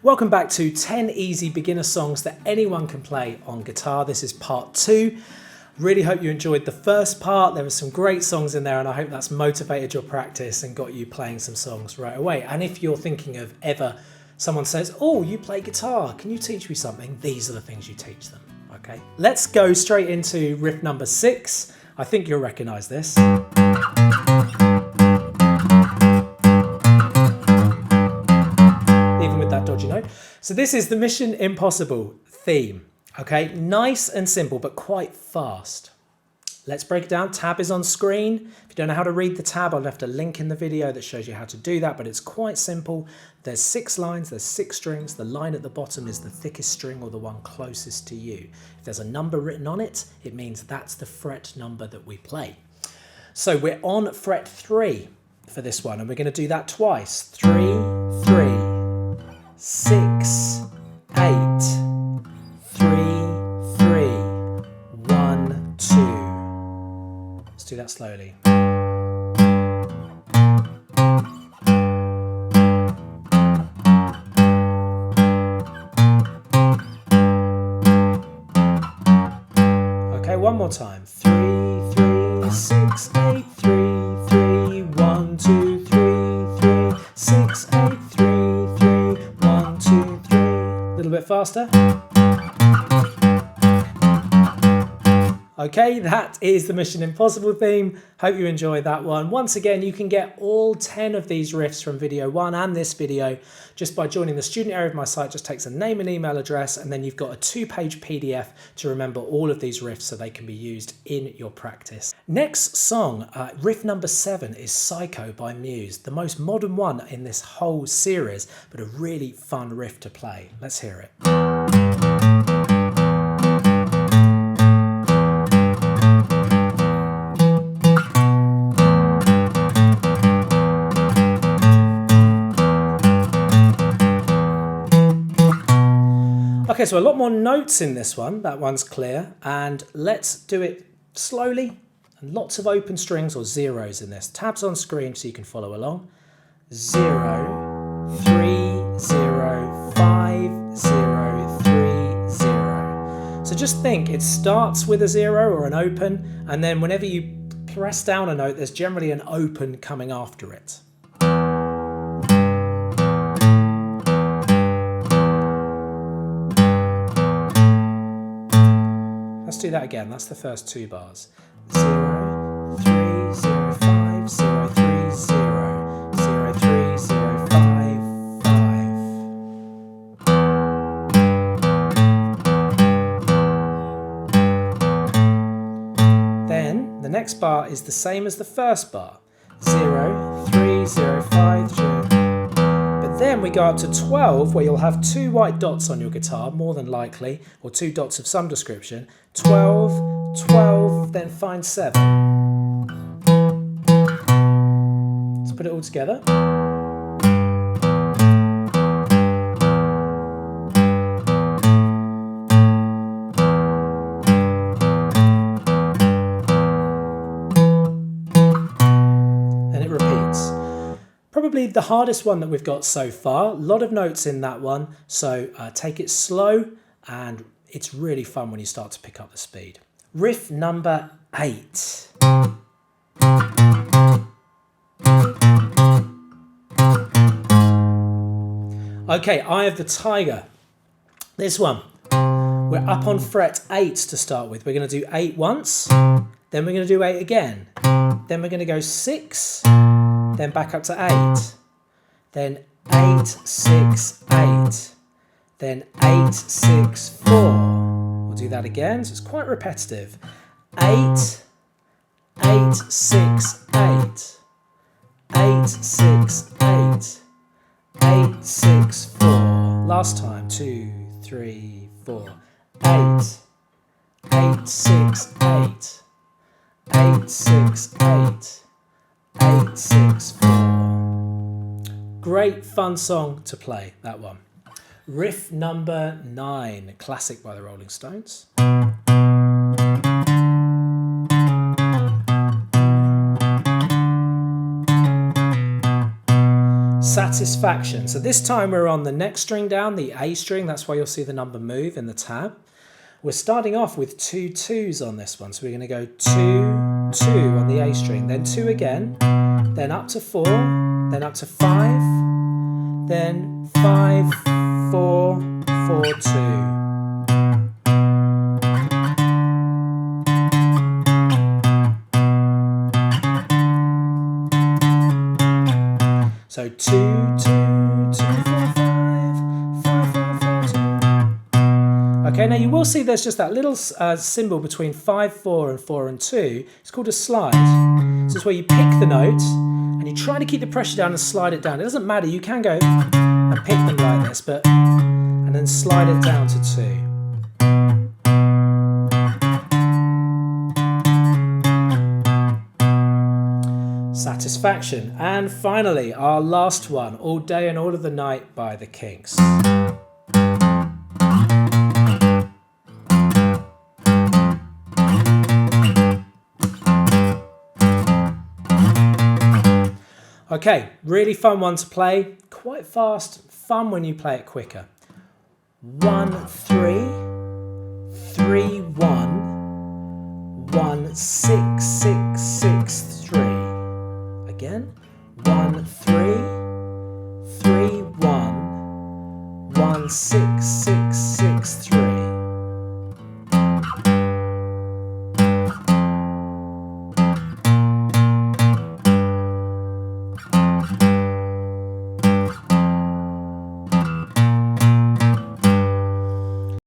Welcome back to 10 easy beginner songs that anyone can play on guitar. This is part 2. Really hope you enjoyed the first part. There were some great songs in there and I hope that's motivated your practice and got you playing some songs right away. And if you're thinking of ever someone says, oh, you play guitar, can you teach me something? These are the things you teach them, okay? Let's go straight into riff number 6. I think you'll recognize this. Even with that dodgy note. So this is the Mission Impossible theme. Okay, nice and simple, but quite fast. Let's break it down. Tab is on screen. If you don't know how to read the tab, I've left a link in the video that shows you how to do that, but it's quite simple. There's 6 lines, there's 6 strings. The line at the bottom is the thickest string or the one closest to you. If there's a number written on it, it means that's the fret number that we play. So we're on fret 3 for this one, and we're going to do that twice. 3, 3, 6, 8, 3, 3, 1, 2. Let's do that slowly. Okay, one more time. 3, 3, 6, 8, 3, 3, 1, 2, 3, 3, 6, 8, 3, 3, 1, 2, 3. A little bit faster. Okay, that is the Mission Impossible theme. Hope you enjoyed that one. Once again, you can get all 10 of these riffs from video 1 and this video just by joining the student area of my site. Just takes a name and email address, and then you've got a 2-page PDF to remember all of these riffs so they can be used in your practice. Next song, riff number 7 is Psycho by Muse, the most modern one in this whole series, but a really fun riff to play. Let's hear it. Okay, so a lot more notes in this one. That one's clear. And let's do it slowly. And lots of open strings or zeros in this. Tabs on screen so you can follow along. 0, 3, 0, 5, 0, 3, 0. So just think, it starts with a 0 or an open, and then whenever you press down a note, there's generally an open coming after it. Let's do that again. That's the first 2 bars. 0, 3, 0, 5, 0, 3, 0, 0, 3, 0, 5, 5. Then the next bar is the same as the first bar. 0, 3, 0, 5, 0. But then we go up to 12, where you'll have 2 white dots on your guitar, more than likely, or 2 dots of some description. 12, 12, then find 7. Let's put it all together. And it repeats. Probably the hardest one that we've got so far. A lot of notes in that one, so take it slow, and it's really fun when you start to pick up the speed. Riff number 8. Okay, Eye of the Tiger. This one, we're up on fret 8 to start with. We're going to do 8 once, then we're going to do 8 again. Then we're going to go 6, then back up to 8, then 8, 6, 8. Then 8, 6, 4. We'll do that again, so it's quite repetitive. 8, 8, 6, 8. 8, 6, 8. 8, 6, 4. Last time. 2, 3, 4. 8, 8, 6, 8. 8, 6, 8. 8, 6, 4. Great fun song to play, that one. Riff number 9, classic by the Rolling Stones. Satisfaction. So this time we're on the next string down, the A string. That's why you'll see the number move in the tab. We're starting off with 2 2s on this one. So we're going to go 2 2 on the A string, then 2 again, then up to 4, then up to 5, then 5 4 4 2. So 2 2 2 4 5 5 4 4 2. Okay, now you will see there's just that little symbol between 5 4 and 4 and 2. It's called a slide. This is where you pick the note and you try to keep the pressure down and slide it down. It doesn't matter, you can go and pick them like this, but and then slide it down to 2. Satisfaction. And finally, our last one, All Day and All of the Night by the Kinks. Okay, really fun one to play, quite fast, fun when you play it quicker. 1 3 3 1 1 6